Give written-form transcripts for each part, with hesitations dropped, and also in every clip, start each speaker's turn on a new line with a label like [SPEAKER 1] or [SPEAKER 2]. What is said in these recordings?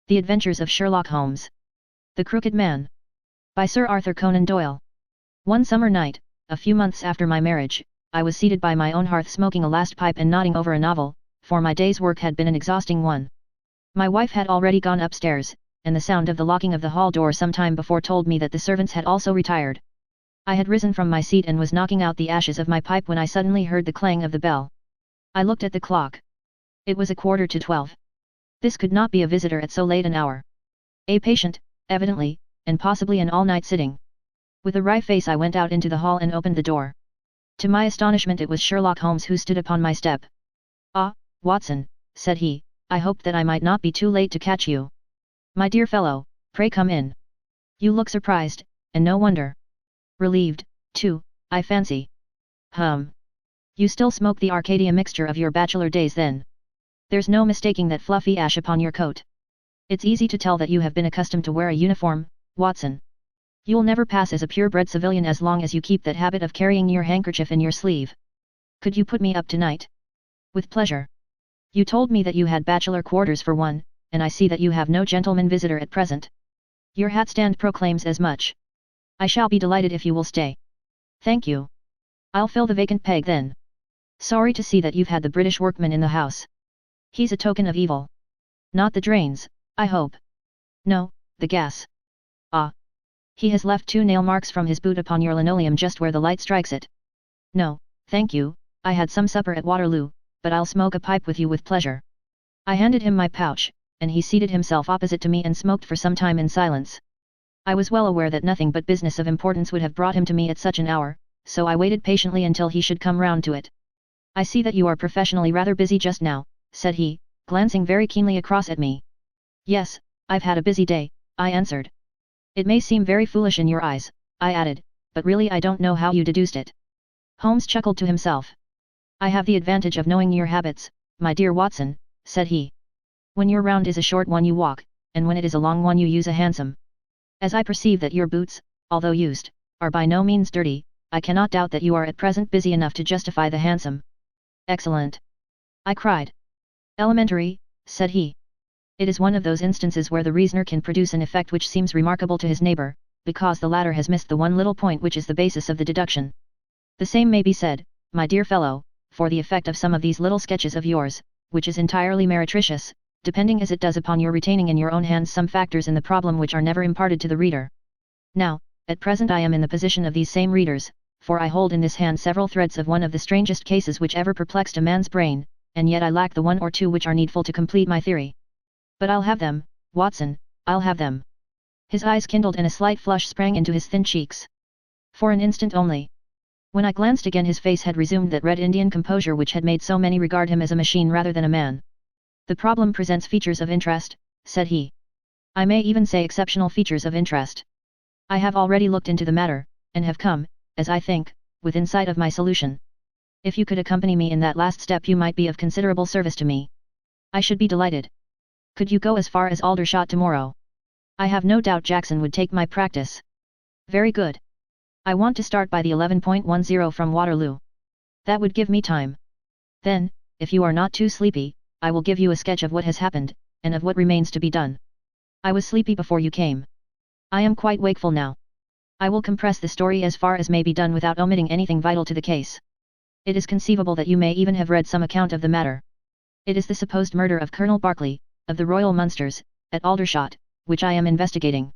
[SPEAKER 1] The Adventures of Sherlock Holmes. The Crooked Man. By Sir Arthur Conan Doyle. One summer night, a few months after my marriage, I was seated by my own hearth smoking a last pipe and nodding over a novel, for my day's work had been an exhausting one. My wife had already gone upstairs, and the sound of the locking of the hall door some time before told me that the servants had also retired. I had risen from my seat and was knocking out the ashes of my pipe when I suddenly heard the clang of the bell. I looked at the clock. It was 11:45. This could not be a visitor at so late an hour. A patient, evidently, and possibly an all-night sitting. With a wry face I went out into the hall and opened the door. To my astonishment it was Sherlock Holmes who stood upon my step. "Ah, Watson," said he, "I hoped that I might not be too late to catch you. My dear fellow, pray come in. You look surprised, and no wonder. Relieved, too, I fancy. You still smoke the Arcadia mixture of your bachelor days then? There's no mistaking that fluffy ash upon your coat. It's easy to tell that you have been accustomed to wear a uniform, Watson. You'll never pass as a purebred civilian as long as you keep that habit of carrying your handkerchief in your sleeve. Could you put me up tonight? With pleasure. You told me that you had bachelor quarters for one, and I see that you have no gentleman visitor at present. Your hat stand proclaims as much. I shall be delighted if you will stay. Thank you. I'll fill the vacant peg then. Sorry to see that you've had the British workman in the house. He's a token of evil. Not the drains, I hope. No, the gas. Ah. He has left 2 nail marks from his boot upon your linoleum just where the light strikes it. No, thank you, I had some supper at Waterloo, but I'll smoke a pipe with you with pleasure. I handed him my pouch, and he seated himself opposite to me and smoked for some time in silence. I was well aware that nothing but business of importance would have brought him to me at such an hour, so I waited patiently until he should come round to it. I see that you are professionally rather busy just now, said he, glancing very keenly across at me. Yes, I've had a busy day, I answered. It may seem very foolish in your eyes, I added, but really I don't know how you deduced it. Holmes chuckled to himself. I have the advantage of knowing your habits, my dear Watson, said he. When your round is a short one you walk, and when it is a long one you use a hansom. As I perceive that your boots, although used, are by no means dirty, I cannot doubt that you are at present busy enough to justify the hansom. Excellent! I cried. Elementary, said he. It is one of those instances where the reasoner can produce an effect which seems remarkable to his neighbor, because the latter has missed the one little point which is the basis of the deduction. The same may be said, my dear fellow, for the effect of some of these little sketches of yours, which is entirely meretricious, depending as it does upon your retaining in your own hands some factors in the problem which are never imparted to the reader. Now, at present I am in the position of these same readers, for I hold in this hand several threads of one of the strangest cases which ever perplexed a man's brain, and yet I lack the one or two which are needful to complete my theory. But I'll have them, Watson, I'll have them. His eyes kindled and a slight flush sprang into his thin cheeks. For an instant only. When I glanced again his face had resumed that red Indian composure which had made so many regard him as a machine rather than a man. The problem presents features of interest, said he. I may even say exceptional features of interest. I have already looked into the matter, and have come, as I think, within sight of my solution. If you could accompany me in that last step you might be of considerable service to me. I should be delighted. Could you go as far as Aldershot tomorrow? I have no doubt Jackson would take my practice. Very good. I want to start by the 11:10 from Waterloo. That would give me time. Then, if you are not too sleepy, I will give you a sketch of what has happened, and of what remains to be done. I was sleepy before you came. I am quite wakeful now. I will compress the story as far as may be done without omitting anything vital to the case. It is conceivable that you may even have read some account of the matter. It is the supposed murder of Colonel Berkeley, of the Royal Munsters, at Aldershot, which I am investigating.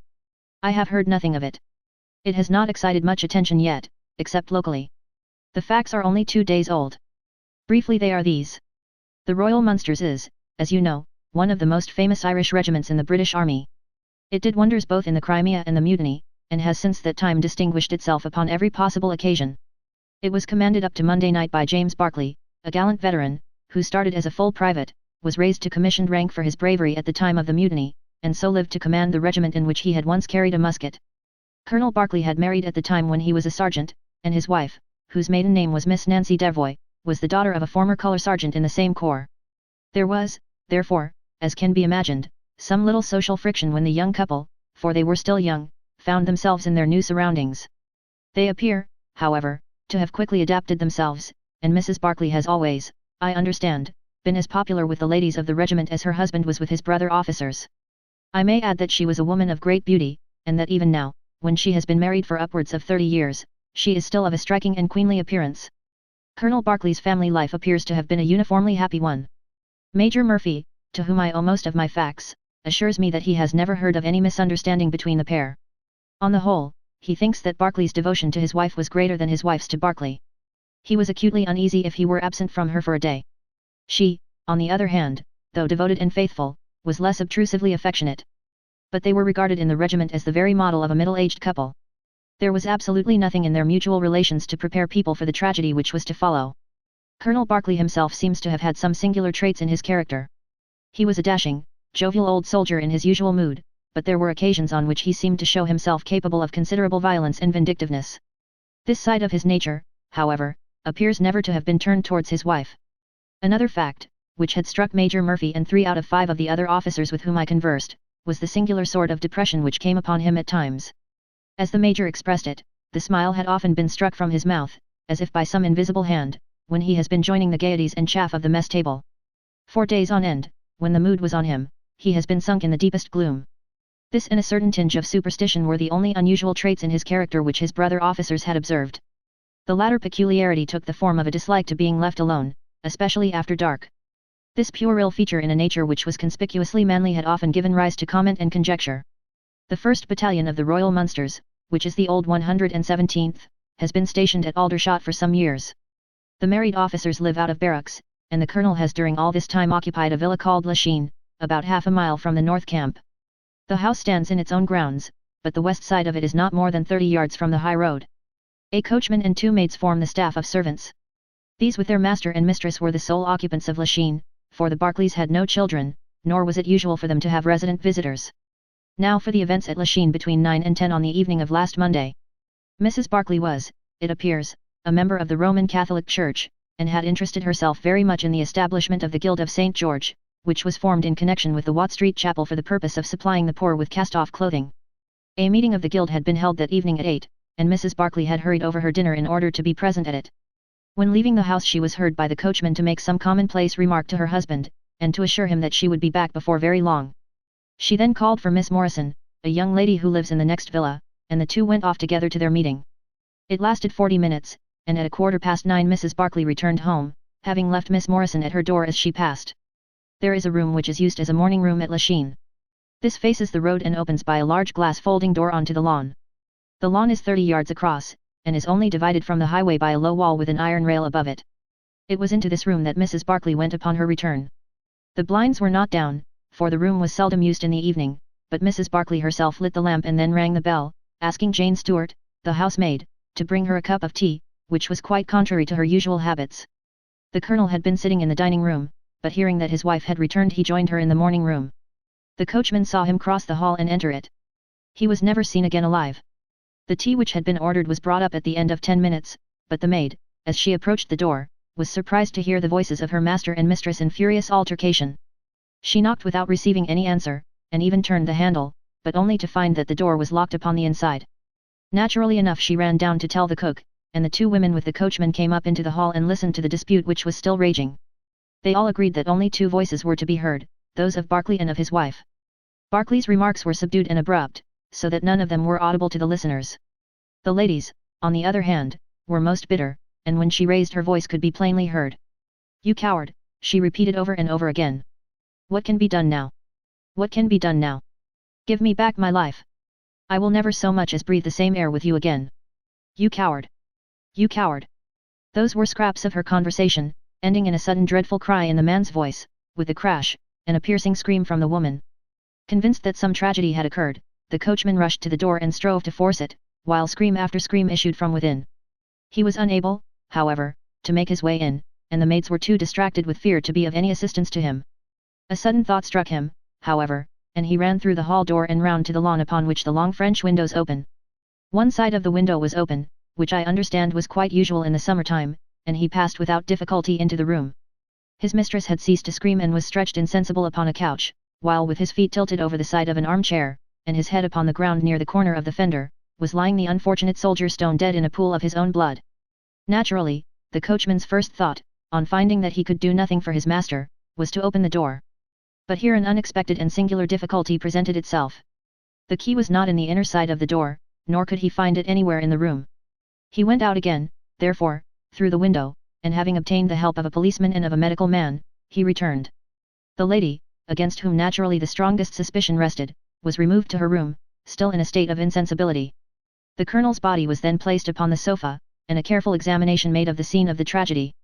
[SPEAKER 1] I have heard nothing of it. It has not excited much attention yet, except locally. The facts are only 2 days old. Briefly they are these. The Royal Munsters is, as you know, one of the most famous Irish regiments in the British Army. It did wonders both in the Crimea and the Mutiny, and has since that time distinguished itself upon every possible occasion. It was commanded up to Monday night by James Berkeley, a gallant veteran, who started as a full private, was raised to commissioned rank for his bravery at the time of the mutiny, and so lived to command the regiment in which he had once carried a musket. Colonel Berkeley had married at the time when he was a sergeant, and his wife, whose maiden name was Miss Nancy Devoy, was the daughter of a former colour sergeant in the same corps. There was, therefore, as can be imagined, some little social friction when the young couple, for they were still young, found themselves in their new surroundings. They appear, however, to have quickly adapted themselves, and Mrs. Berkeley has always, I understand, been as popular with the ladies of the regiment as her husband was with his brother officers. I may add that she was a woman of great beauty, and that even now, when she has been married for upwards of 30 years, she is still of a striking and queenly appearance. Colonel Barclay's family life appears to have been a uniformly happy one. Major Murphy, to whom I owe most of my facts, assures me that he has never heard of any misunderstanding between the pair. On the whole, he thinks that Barclay's devotion to his wife was greater than his wife's to Barclay. He was acutely uneasy if he were absent from her for a day. She, on the other hand, though devoted and faithful, was less obtrusively affectionate. But they were regarded in the regiment as the very model of a middle-aged couple. There was absolutely nothing in their mutual relations to prepare people for the tragedy which was to follow. Colonel Barclay himself seems to have had some singular traits in his character. He was a dashing, jovial old soldier in his usual mood, but there were occasions on which he seemed to show himself capable of considerable violence and vindictiveness. This side of his nature, however, appears never to have been turned towards his wife. Another fact, which had struck Major Murphy and 3 out of 5 of the other officers with whom I conversed, was the singular sort of depression which came upon him at times. As the Major expressed it, the smile had often been struck from his mouth, as if by some invisible hand, when he has been joining the gaieties and chaff of the mess table. For days on end, when the mood was on him, he has been sunk in the deepest gloom. This and a certain tinge of superstition were the only unusual traits in his character which his brother officers had observed. The latter peculiarity took the form of a dislike to being left alone, especially after dark. This puerile feature in a nature which was conspicuously manly had often given rise to comment and conjecture. The 1st Battalion of the Royal Munsters, which is the old 117th, has been stationed at Aldershot for some years. The married officers live out of barracks, and the colonel has during all this time occupied a villa called Lachine, about half a mile from the North Camp. The house stands in its own grounds, but the west side of it is not more than 30 yards from the high road. A coachman and 2 maids form the staff of servants. These with their master and mistress were the sole occupants of Lachine, for the Barclays had no children, nor was it usual for them to have resident visitors. Now for the events at Lachine between 9 and 10 on the evening of last Monday. Mrs. Barclay was, it appears, a member of the Roman Catholic Church, and had interested herself very much in the establishment of the Guild of St. George, which was formed in connection with the Watt Street Chapel for the purpose of supplying the poor with cast-off clothing. A meeting of the Guild had been held that evening at 8, and Mrs. Barclay had hurried over her dinner in order to be present at it. When leaving the house she was heard by the coachman to make some commonplace remark to her husband, and to assure him that she would be back before very long. She then called for Miss Morrison, a young lady who lives in the next villa, and the two went off together to their meeting. It lasted 40 minutes, and at 9:15 Mrs. Barclay returned home, having left Miss Morrison at her door as she passed. There is a room which is used as a morning room at Lachine. This faces the road and opens by a large glass folding door onto the lawn. The lawn is 30 yards across, and is only divided from the highway by a low wall with an iron rail above it. It was into this room that Mrs. Barclay went upon her return. The blinds were not down, for the room was seldom used in the evening, but Mrs. Barclay herself lit the lamp and then rang the bell, asking Jane Stewart, the housemaid, to bring her a cup of tea, which was quite contrary to her usual habits. The colonel had been sitting in the dining room, but hearing that his wife had returned he joined her in the morning room. The coachman saw him cross the hall and enter it. He was never seen again alive. The tea which had been ordered was brought up at the end of 10 minutes, but the maid, as she approached the door, was surprised to hear the voices of her master and mistress in furious altercation. She knocked without receiving any answer, and even turned the handle, but only to find that the door was locked upon the inside. Naturally enough she ran down to tell the cook, and the two women with the coachman came up into the hall and listened to the dispute which was still raging. They all agreed that only two voices were to be heard, those of Barclay and of his wife. Barclay's remarks were subdued and abrupt, so that none of them were audible to the listeners. The ladies, on the other hand, were most bitter, and when she raised her voice could be plainly heard. "You coward," she repeated over and over again. "What can be done now? What can be done now? Give me back my life. I will never so much as breathe the same air with you again. You coward! You coward!" Those were scraps of her conversation, ending in a sudden dreadful cry in the man's voice, with a crash, and a piercing scream from the woman. Convinced that some tragedy had occurred, the coachman rushed to the door and strove to force it, while scream after scream issued from within. He was unable, however, to make his way in, and the maids were too distracted with fear to be of any assistance to him. A sudden thought struck him, however, and he ran through the hall door and round to the lawn upon which the long French windows open. One side of the window was open, which I understand was quite usual in the summer-time, and he passed without difficulty into the room. His mistress had ceased to scream and was stretched insensible upon a couch, while with his feet tilted over the side of an armchair, and his head upon the ground near the corner of the fender, was lying the unfortunate soldier stone dead in a pool of his own blood. Naturally, the coachman's first thought, on finding that he could do nothing for his master, was to open the door. But here an unexpected and singular difficulty presented itself. The key was not in the inner side of the door, nor could he find it anywhere in the room. He went out again, therefore, through the window, and having obtained the help of a policeman and of a medical man, he returned. The lady, against whom naturally the strongest suspicion rested, was removed to her room, still in a state of insensibility. The colonel's body was then placed upon the sofa, and a careful examination made of the scene of the tragedy.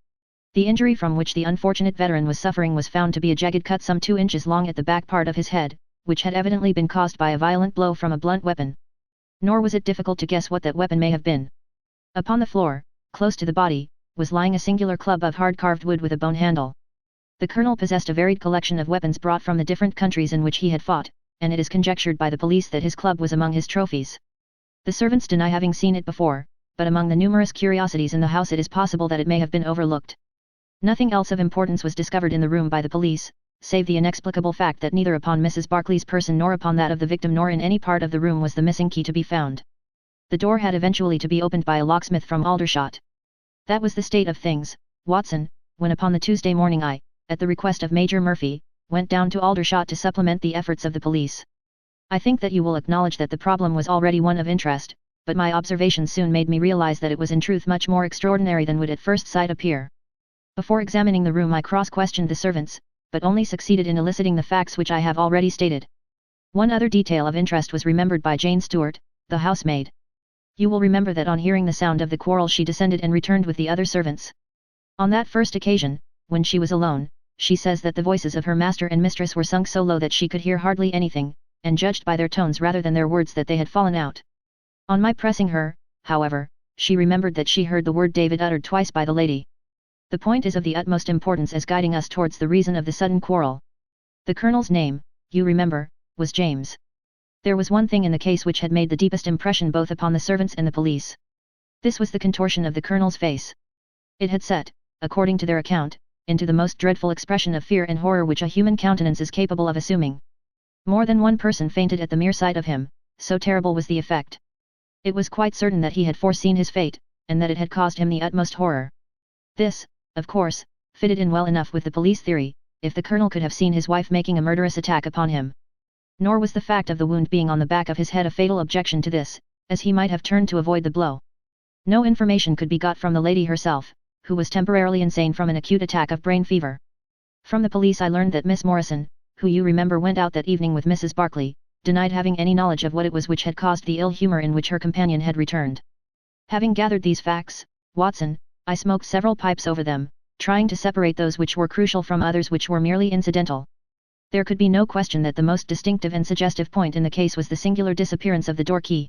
[SPEAKER 1] The injury from which the unfortunate veteran was suffering was found to be a jagged cut some 2 inches long at the back part of his head, which had evidently been caused by a violent blow from a blunt weapon. Nor was it difficult to guess what that weapon may have been. Upon the floor, close to the body, was lying a singular club of hard carved wood with a bone handle. The colonel possessed a varied collection of weapons brought from the different countries in which he had fought, and it is conjectured by the police that his club was among his trophies. The servants deny having seen it before, but among the numerous curiosities in the house it is possible that it may have been overlooked. Nothing else of importance was discovered in the room by the police, save the inexplicable fact that neither upon Mrs. Barclay's person nor upon that of the victim nor in any part of the room was the missing key to be found. The door had eventually to be opened by a locksmith from Aldershot. That was the state of things, Watson, when upon the Tuesday morning I, at the request of Major Murphy, went down to Aldershot to supplement the efforts of the police. I think that you will acknowledge that the problem was already one of interest, but my observations soon made me realize that it was in truth much more extraordinary than would at first sight appear. Before examining the room I cross-questioned the servants, but only succeeded in eliciting the facts which I have already stated. One other detail of interest was remembered by Jane Stewart, the housemaid. You will remember that on hearing the sound of the quarrel she descended and returned with the other servants. On that first occasion, when she was alone, she says that the voices of her master and mistress were sunk so low that she could hear hardly anything, and judged by their tones rather than their words that they had fallen out. On my pressing her, however, she remembered that she heard the word David uttered twice by the lady. The point is of the utmost importance as guiding us towards the reason of the sudden quarrel. The colonel's name, you remember, was James. There was one thing in the case which had made the deepest impression both upon the servants and the police. This was the contortion of the colonel's face. It had set, according to their account, into the most dreadful expression of fear and horror which a human countenance is capable of assuming. More than one person fainted at the mere sight of him, so terrible was the effect. It was quite certain that he had foreseen his fate, and that it had caused him the utmost horror. This, of course, fitted in well enough with the police theory, if the colonel could have seen his wife making a murderous attack upon him. Nor was the fact of the wound being on the back of his head a fatal objection to this, as he might have turned to avoid the blow. No information could be got from the lady herself, who was temporarily insane from an acute attack of brain fever. From the police I learned that Miss Morrison, who you remember went out that evening with Mrs. Barclay, denied having any knowledge of what it was which had caused the ill humor in which her companion had returned. Having gathered these facts, Watson, I smoked several pipes over them, trying to separate those which were crucial from others which were merely incidental. There could be no question that the most distinctive and suggestive point in the case was the singular disappearance of the door key.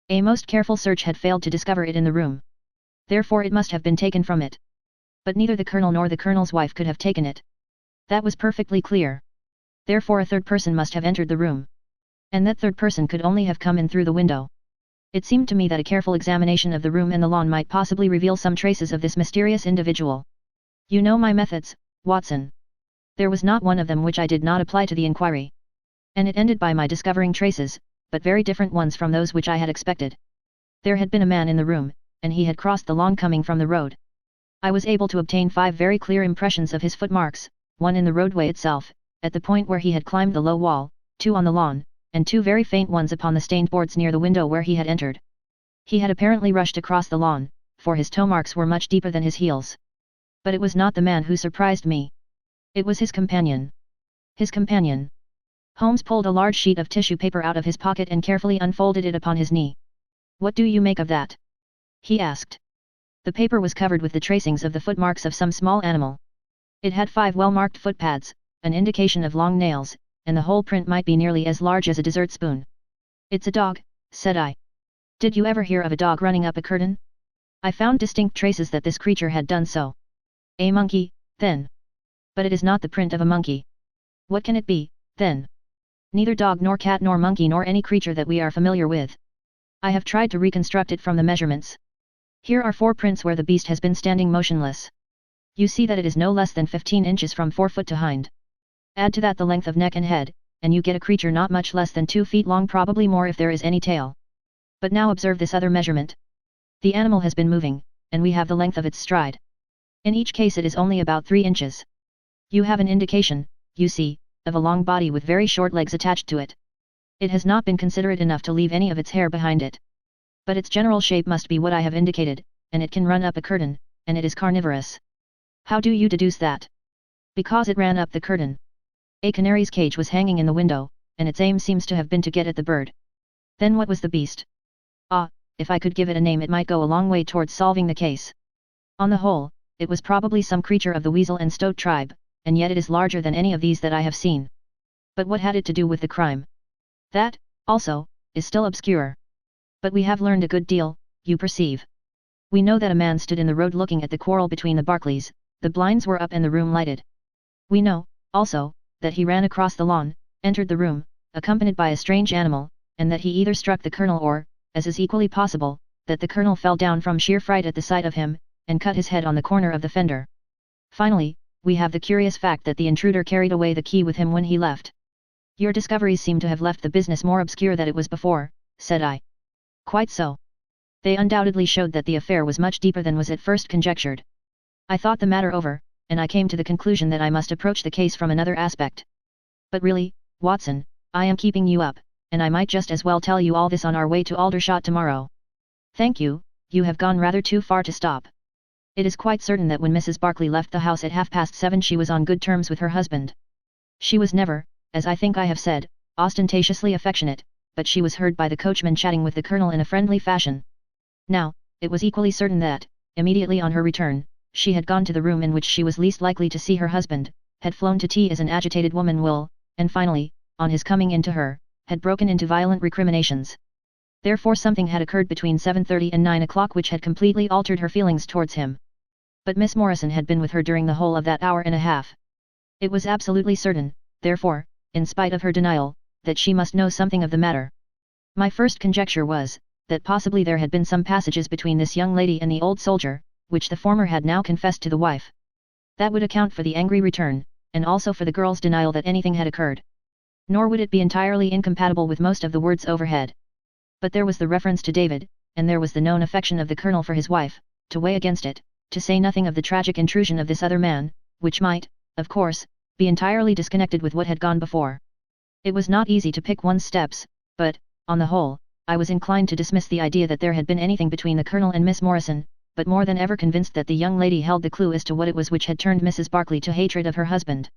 [SPEAKER 1] A most careful search had failed to discover it in the room. Therefore it must have been taken from it. But neither the colonel nor the colonel's wife could have taken it. That was perfectly clear. Therefore a third person must have entered the room. And that third person could only have come in through the window. It seemed to me that a careful examination of the room and the lawn might possibly reveal some traces of this mysterious individual. You know my methods, Watson. There was not one of them which I did not apply to the inquiry. And it ended by my discovering traces, but very different ones from those which I had expected. There had been a man in the room, and he had crossed the lawn coming from the road. I was able to obtain 5 very clear impressions of his footmarks, one in the roadway itself, at the point where he had climbed the low wall, 2 on the lawn, and 2 very faint ones upon the stained boards near the window where he had entered. He had apparently rushed across the lawn, for his toe marks were much deeper than his heels. But it was not the man who surprised me. It was his companion. His companion. Holmes pulled a large sheet of tissue paper out of his pocket and carefully unfolded it upon his knee. What do you make of that? He asked. The paper was covered with the tracings of the footmarks of some small animal. It had 5 well-marked footpads, an indication of long nails, and the whole print might be nearly as large as a dessert spoon. It's a dog, said I. Did you ever hear of a dog running up a curtain? I found distinct traces that this creature had done so. A monkey, then. But it is not the print of a monkey. What can it be, then? Neither dog nor cat nor monkey nor any creature that we are familiar with. I have tried to reconstruct it from the measurements. Here are 4 prints where the beast has been standing motionless. You see that it is no less than 15 inches from forefoot to hind. Add to that the length of neck and head, and you get a creature not much less than 2 feet long, probably more if there is any tail. But now observe this other measurement. The animal has been moving, and we have the length of its stride. In each case it is only about 3 inches. You have an indication, you see, of a long body with very short legs attached to it. It has not been considerate enough to leave any of its hair behind it. But its general shape must be what I have indicated, and it can run up a curtain, and it is carnivorous. How do you deduce that? Because it ran up the curtain. A canary's cage was hanging in the window, and its aim seems to have been to get at the bird. Then what was the beast? Ah, if I could give it a name it might go a long way towards solving the case. On the whole, it was probably some creature of the weasel and stoat tribe, and yet it is larger than any of these that I have seen. But what had it to do with the crime? That, also, is still obscure. But we have learned a good deal, you perceive. We know that a man stood in the road looking at the quarrel between the Barclays, the blinds were up and the room lighted. We know, also, that he ran across the lawn, entered the room, accompanied by a strange animal, and that he either struck the Colonel or, as is equally possible, that the Colonel fell down from sheer fright at the sight of him, and cut his head on the corner of the fender. Finally, we have the curious fact that the intruder carried away the key with him when he left. Your discoveries seem to have left the business more obscure than it was before, said I. Quite so. They undoubtedly showed that the affair was much deeper than was at first conjectured. I thought the matter over, and I came to the conclusion that I must approach the case from another aspect. But really, Watson, I am keeping you up, and I might just as well tell you all this on our way to Aldershot tomorrow. Thank you, you have gone rather too far to stop. It is quite certain that when Mrs. Barclay left the house at 7:30 she was on good terms with her husband. She was never, as I think I have said, ostentatiously affectionate, but she was heard by the coachman chatting with the Colonel in a friendly fashion. Now, it was equally certain that, immediately on her return, she had gone to the room in which she was least likely to see her husband, had flown to tea as an agitated woman will, and finally, on his coming in to her, had broken into violent recriminations. Therefore something had occurred between 7:30 and 9 o'clock which had completely altered her feelings towards him. But Miss Morrison had been with her during the whole of that hour and a half. It was absolutely certain, therefore, in spite of her denial, that she must know something of the matter. My first conjecture was, that possibly there had been some passages between this young lady and the old soldier, which the former had now confessed to the wife. That would account for the angry return, and also for the girl's denial that anything had occurred. Nor would it be entirely incompatible with most of the words overhead. But there was the reference to David, and there was the known affection of the Colonel for his wife, to weigh against it, to say nothing of the tragic intrusion of this other man, which might, of course, be entirely disconnected with what had gone before. It was not easy to pick one's steps, but, on the whole, I was inclined to dismiss the idea that there had been anything between the Colonel and Miss Morrison, but more than ever convinced that the young lady held the clue as to what it was which had turned Mrs. Barclay to hatred of her husband.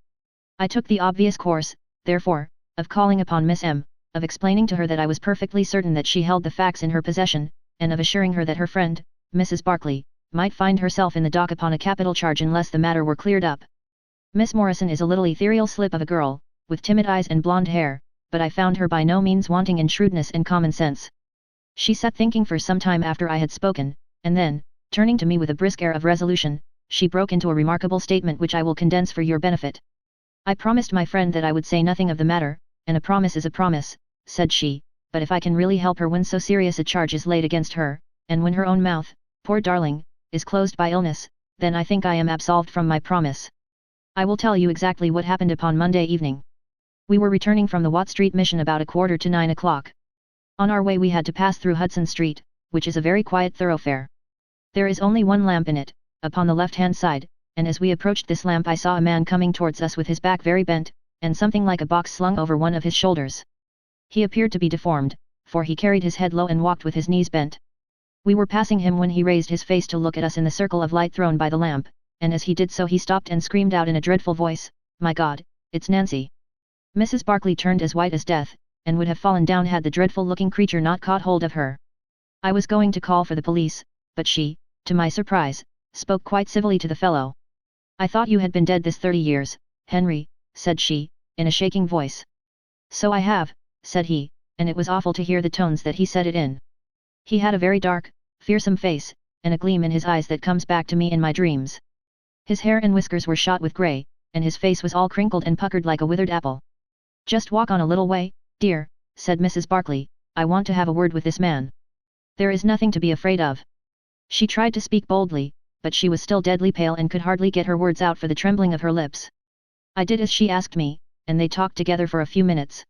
[SPEAKER 1] I took the obvious course, therefore, of calling upon Miss M, of explaining to her that I was perfectly certain that she held the facts in her possession, and of assuring her that her friend, Mrs. Barclay, might find herself in the dock upon a capital charge unless the matter were cleared up. Miss Morrison is a little ethereal slip of a girl, with timid eyes and blonde hair, but I found her by no means wanting in shrewdness and common sense. She sat thinking for some time after I had spoken, and then, turning to me with a brisk air of resolution, she broke into a remarkable statement which I will condense for your benefit. I promised my friend that I would say nothing of the matter, and a promise is a promise, said she, but if I can really help her when so serious a charge is laid against her, and when her own mouth, poor darling, is closed by illness, then I think I am absolved from my promise. I will tell you exactly what happened upon Monday evening. We were returning from the Watt Street Mission about 9:15 o'clock. On our way we had to pass through Hudson Street, which is a very quiet thoroughfare. There is only one lamp in it, upon the left-hand side, and as we approached this lamp I saw a man coming towards us with his back very bent, and something like a box slung over one of his shoulders. He appeared to be deformed, for he carried his head low and walked with his knees bent. We were passing him when he raised his face to look at us in the circle of light thrown by the lamp, and as he did so he stopped and screamed out in a dreadful voice, "My God, it's Nancy!" Mrs. Barclay turned as white as death, and would have fallen down had the dreadful-looking creature not caught hold of her. I was going to call for the police, but she, to my surprise, spoke quite civilly to the fellow. "I thought you had been dead this 30 years, Henry," said she, in a shaking voice. "So I have," said he, and it was awful to hear the tones that he said it in. He had a very dark, fearsome face, and a gleam in his eyes that comes back to me in my dreams. His hair and whiskers were shot with grey, and his face was all crinkled and puckered like a withered apple. "Just walk on a little way, dear," said Mrs. Barclay, "I want to have a word with this man. There is nothing to be afraid of." She tried to speak boldly, but she was still deadly pale and could hardly get her words out for the trembling of her lips. I did as she asked me, and they talked together for a few minutes.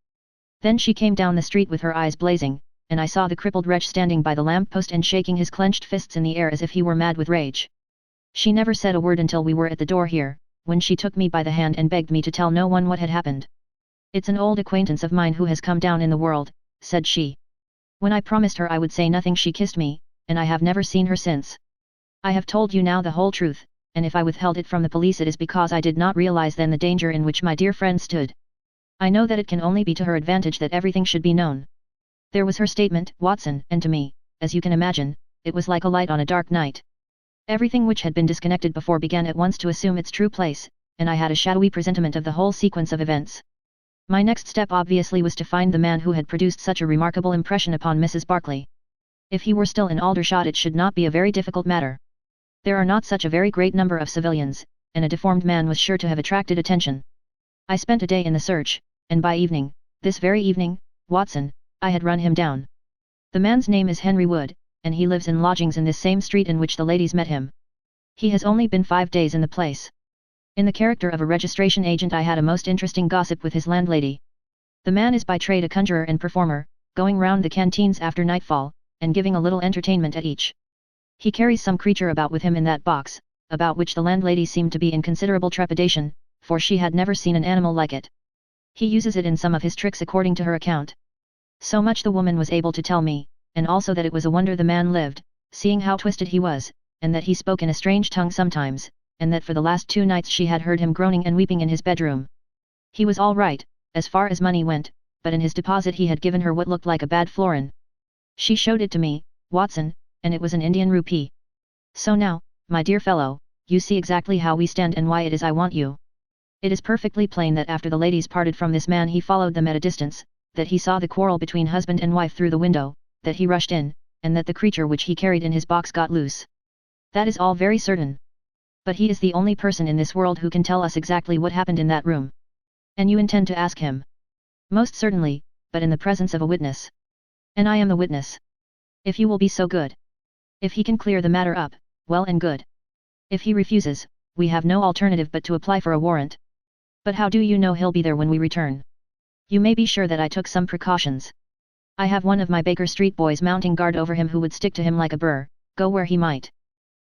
[SPEAKER 1] Then she came down the street with her eyes blazing, and I saw the crippled wretch standing by the lamp-post and shaking his clenched fists in the air as if he were mad with rage. She never said a word until we were at the door here, when she took me by the hand and begged me to tell no one what had happened. "It's an old acquaintance of mine who has come down in the world," said she. "When I promised her I would say nothing she kissed me, and I have never seen her since. I have told you now the whole truth, and if I withheld it from the police it is because I did not realize then the danger in which my dear friend stood. I know that it can only be to her advantage that everything should be known." There was her statement, Watson, and to me, as you can imagine, it was like a light on a dark night. Everything which had been disconnected before began at once to assume its true place, and I had a shadowy presentiment of the whole sequence of events. My next step obviously was to find the man who had produced such a remarkable impression upon Mrs. Barclay. If he were still in Aldershot it should not be a very difficult matter. There are not such a very great number of civilians, and a deformed man was sure to have attracted attention. I spent a day in the search, and by evening, this very evening, Watson, I had run him down. The man's name is Henry Wood, and he lives in lodgings in this same street in which the ladies met him. He has only been 5 days in the place. In the character of a registration agent I had a most interesting gossip with his landlady. The man is by trade a conjurer and performer, going round the canteens after nightfall, and giving a little entertainment at each. He carries some creature about with him in that box, about which the landlady seemed to be in considerable trepidation, for she had never seen an animal like it. He uses it in some of his tricks according to her account. So much the woman was able to tell me, and also that it was a wonder the man lived, seeing how twisted he was, and that he spoke in a strange tongue sometimes, and that for the last 2 nights she had heard him groaning and weeping in his bedroom. He was all right, as far as money went, but in his deposit he had given her what looked like a bad florin. She showed it to me, Watson, and it was an Indian rupee. So now, my dear fellow, you see exactly how we stand and why it is I want you. It is perfectly plain that after the ladies parted from this man he followed them at a distance, that he saw the quarrel between husband and wife through the window, that he rushed in, and that the creature which he carried in his box got loose. That is all very certain. But he is the only person in this world who can tell us exactly what happened in that room. And you intend to ask him? Most certainly, but in the presence of a witness. And I am the witness. If you will be so good. If he can clear the matter up, well and good. If he refuses, we have no alternative but to apply for a warrant. But how do you know he'll be there when we return? You may be sure that I took some precautions. I have one of my Baker Street boys mounting guard over him who would stick to him like a burr, go where he might.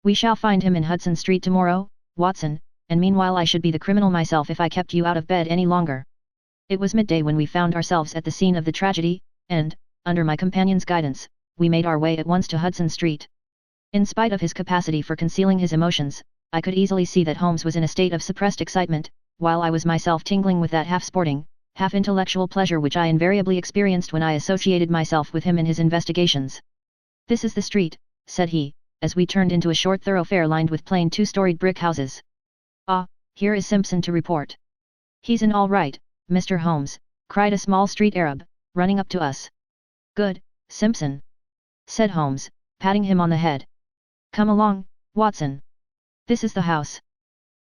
[SPEAKER 1] We shall find him in Hudson Street tomorrow, Watson, and meanwhile I should be the criminal myself if I kept you out of bed any longer. It was midday when we found ourselves at the scene of the tragedy, and, under my companion's guidance, we made our way at once to Hudson Street. In spite of his capacity for concealing his emotions, I could easily see that Holmes was in a state of suppressed excitement, while I was myself tingling with that half-sporting, half-intellectual pleasure which I invariably experienced when I associated myself with him in his investigations. "This is the street," said he, as we turned into a short thoroughfare lined with plain 2-storied brick houses. "Ah, here is Simpson to report." "He's in all right, Mr. Holmes," cried a small street Arab, running up to us. "Good, Simpson," said Holmes, patting him on the head. "Come along, Watson. This is the house."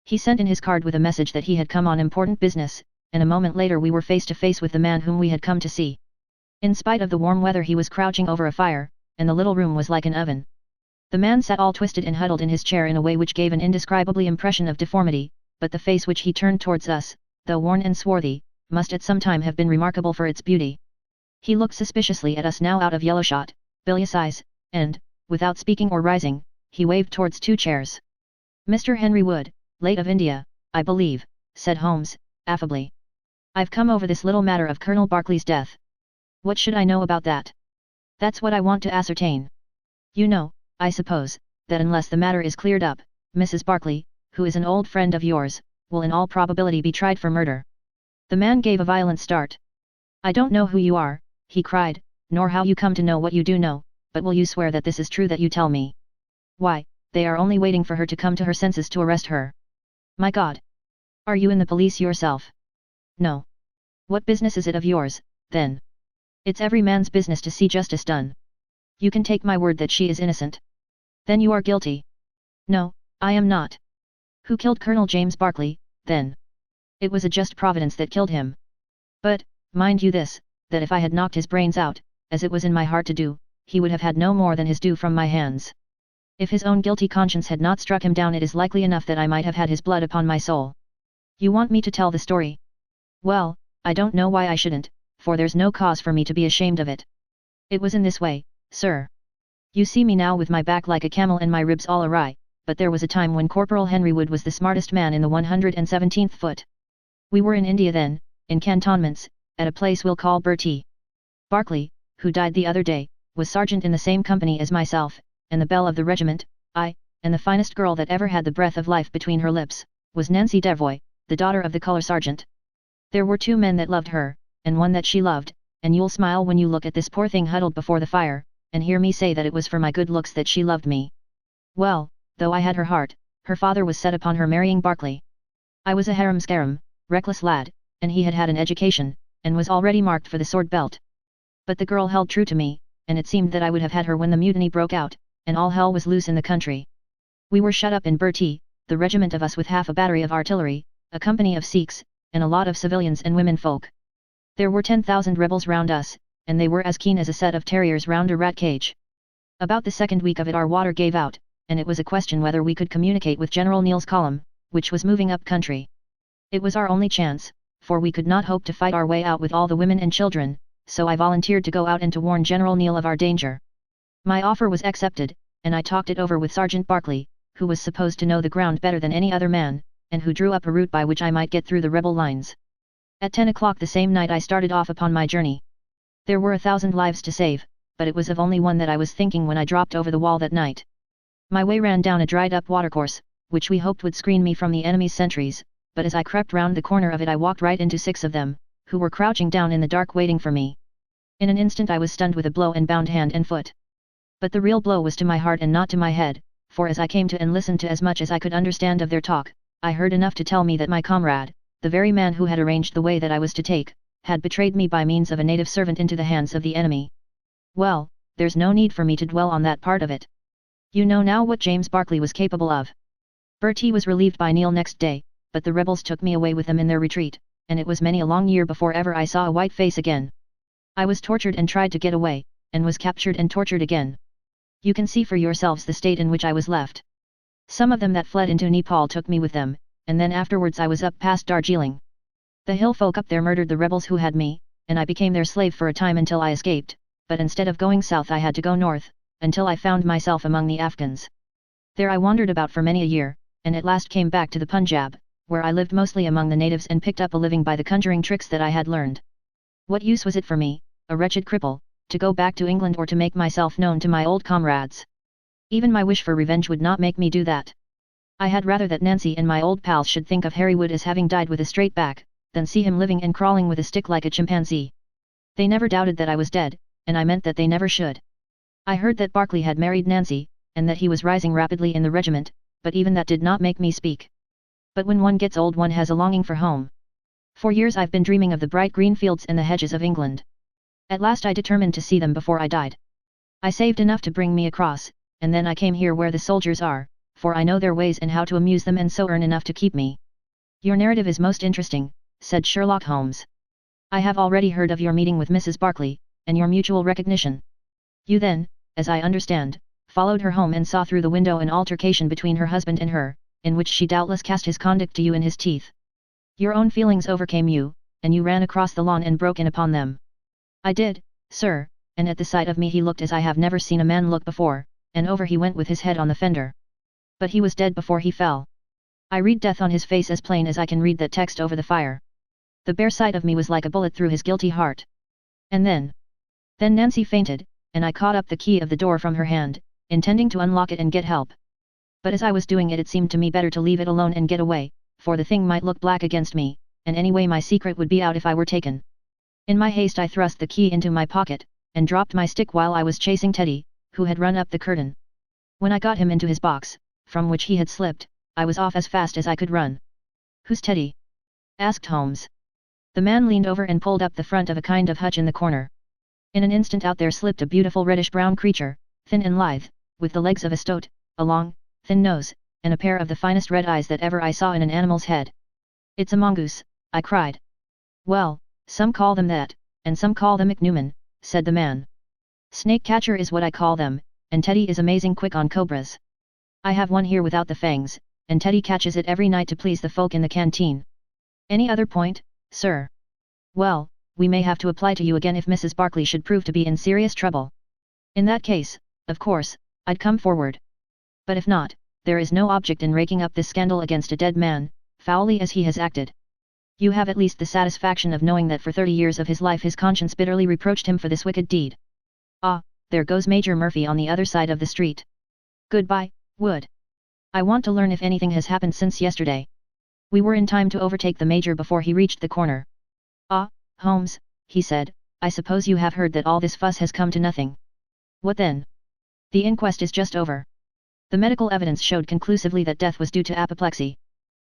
[SPEAKER 1] He sent in his card with a message that he had come on important business, and a moment later we were face to face with the man whom we had come to see. In spite of the warm weather he was crouching over a fire, and the little room was like an oven. The man sat all twisted and huddled in his chair in a way which gave an indescribable impression of deformity, but the face which he turned towards us, though worn and swarthy, must at some time have been remarkable for its beauty. He looked suspiciously at us now out of yellow-shot, bilious eyes, and, without speaking or rising, he waved towards 2 chairs. "Mr. Henry Wood, late of India, I believe," said Holmes, affably. "I've come over this little matter of Colonel Barclay's death." "What should I know about that?" "That's what I want to ascertain. You know, I suppose, that unless the matter is cleared up, Mrs. Barclay, who is an old friend of yours, will in all probability be tried for murder." The man gave a violent start. "I don't know who you are," he cried, "nor how you come to know what you do know, but will you swear that this is true that you tell me?" "Why, they are only waiting for her to come to her senses to arrest her." "My God! Are you in the police yourself?" "No." "What business is it of yours, then?" "It's every man's business to see justice done." "You can take my word that she is innocent." "Then you are guilty." "No, I am not." "Who killed Colonel James Barclay, then?" "It was a just providence that killed him. But, mind you this, that if I had knocked his brains out, as it was in my heart to do, he would have had no more than his due from my hands. If his own guilty conscience had not struck him down it is likely enough that I might have had his blood upon my soul. You want me to tell the story? Well, I don't know why I shouldn't, for there's no cause for me to be ashamed of it. It was in this way, sir. You see me now with my back like a camel and my ribs all awry, but there was a time when Corporal Henry Wood was the smartest man in the 117th foot. We were in India then, in cantonments, at a place we'll call Bertie. Barclay, who died the other day, was sergeant in the same company as myself, and the belle of the regiment, and the finest girl that ever had the breath of life between her lips, was Nancy Devoy, the daughter of the colour sergeant. There were 2 men that loved her, and one that she loved, and you'll smile when you look at this poor thing huddled before the fire, and hear me say that it was for my good looks that she loved me. Well, though I had her heart, her father was set upon her marrying Barclay. I was a harum-scarum, reckless lad, and he had had an education, and was already marked for the sword belt. But the girl held true to me, and it seemed that I would have had her when the mutiny broke out, and all hell was loose in the country. We were shut up in Bertie, the regiment of us with half a battery of artillery, a company of Sikhs, and a lot of civilians and women folk. There were 10,000 rebels round us, and they were as keen as a set of terriers round a rat cage. About the 2nd week of it our water gave out, and it was a question whether we could communicate with General Neill's column, which was moving up country. It was our only chance, for we could not hope to fight our way out with all the women and children, so I volunteered to go out and to warn General Neille of our danger. My offer was accepted, and I talked it over with Sergeant Barclay, who was supposed to know the ground better than any other man, and who drew up a route by which I might get through the rebel lines. At 10 o'clock the same night I started off upon my journey. There were 1,000 lives to save, but it was of only one that I was thinking when I dropped over the wall that night. My way ran down a dried-up watercourse, which we hoped would screen me from the enemy's sentries, but as I crept round the corner of it I walked right into 6 of them, who were crouching down in the dark waiting for me. In an instant I was stunned with a blow and bound hand and foot. But the real blow was to my heart and not to my head, for as I came to and listened to as much as I could understand of their talk, I heard enough to tell me that my comrade, the very man who had arranged the way that I was to take, had betrayed me by means of a native servant into the hands of the enemy. Well, there's no need for me to dwell on that part of it. You know now what James Barclay was capable of. Bertie was relieved by Neil next day, but the rebels took me away with them in their retreat, and it was many a long year before ever I saw a white face again. I was tortured and tried to get away, and was captured and tortured again. You can see for yourselves the state in which I was left. Some of them that fled into Nepal took me with them, and then afterwards I was up past Darjeeling. The hill folk up there murdered the rebels who had me, and I became their slave for a time until I escaped, but instead of going south I had to go north, until I found myself among the Afghans. There I wandered about for many a year, and at last came back to the Punjab, where I lived mostly among the natives and picked up a living by the conjuring tricks that I had learned. What use was it for me, a wretched cripple, to go back to England or to make myself known to my old comrades? Even my wish for revenge would not make me do that. I had rather that Nancy and my old pals should think of Harry Wood as having died with a straight back, than see him living and crawling with a stick like a chimpanzee. They never doubted that I was dead, and I meant that they never should. I heard that Barclay had married Nancy, and that he was rising rapidly in the regiment, but even that did not make me speak. But when one gets old one has a longing for home. For years I've been dreaming of the bright green fields and the hedges of England. At last I determined to see them before I died. I saved enough to bring me across, and then I came here where the soldiers are, for I know their ways and how to amuse them and so earn enough to keep me. Your narrative is most interesting, said Sherlock Holmes. I have already heard of your meeting with Mrs. Barclay, and your mutual recognition. You then, as I understand, followed her home and saw through the window an altercation between her husband and her, in which she doubtless cast his conduct to you in his teeth. Your own feelings overcame you, and you ran across the lawn and broke in upon them. I did, sir, and at the sight of me he looked as I have never seen a man look before, and over he went with his head on the fender. But he was dead before he fell. I read death on his face as plain as I can read that text over the fire. The bare sight of me was like a bullet through his guilty heart. And then Nancy fainted, and I caught up the key of the door from her hand, intending to unlock it and get help. But as I was doing it, it seemed to me better to leave it alone and get away, for the thing might look black against me, and anyway my secret would be out if I were taken. In my haste I thrust the key into my pocket, and dropped my stick while I was chasing Teddy, who had run up the curtain. When I got him into his box, from which he had slipped, I was off as fast as I could run. Who's Teddy? Asked Holmes. The man leaned over and pulled up the front of a kind of hutch in the corner. In an instant out there slipped a beautiful reddish-brown creature, thin and lithe, with the legs of a stoat, a long, thin nose, and a pair of the finest red eyes that ever I saw in an animal's head. It's a mongoose, I cried. Well, some call them that, and some call them ichneumon, said the man. Snake catcher is what I call them, and Teddy is amazing quick on cobras. I have one here without the fangs, and Teddy catches it every night to please the folk in the canteen. Any other point, sir? Well, we may have to apply to you again if Mrs. Barclay should prove to be in serious trouble. In that case, of course, I'd come forward. But if not, there is no object in raking up this scandal against a dead man, foully as he has acted. You have at least the satisfaction of knowing that for 30 years of his life his conscience bitterly reproached him for this wicked deed. Ah, there goes Major Murphy on the other side of the street. Goodbye, Wood. I want to learn if anything has happened since yesterday. We were in time to overtake the Major before he reached the corner. Ah, Holmes, he said, I suppose you have heard that all this fuss has come to nothing. What then? The inquest is just over. The medical evidence showed conclusively that death was due to apoplexy.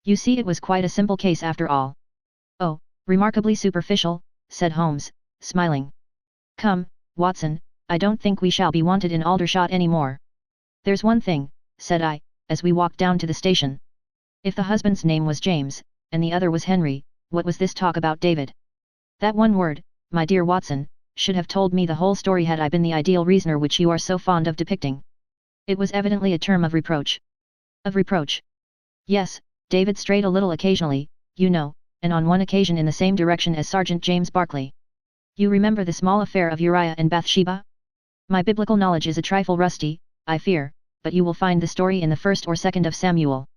[SPEAKER 1] You see, it was quite a simple case after all. Oh, remarkably superficial, said Holmes, smiling. Come, Watson, I don't think we shall be wanted in Aldershot any more. There's one thing, said I, as we walked down to the station. If the husband's name was James, and the other was Henry, what was this talk about David? That one word, my dear Watson, should have told me the whole story had I been the ideal reasoner which you are so fond of depicting. It was evidently a term of reproach. Of reproach? Yes, David strayed a little occasionally, you know, and on one occasion in the same direction as Sergeant James Barclay. You remember the small affair of Uriah and Bathsheba? My biblical knowledge is a trifle rusty, I fear, but you will find the story in the 1st or 2nd of Samuel.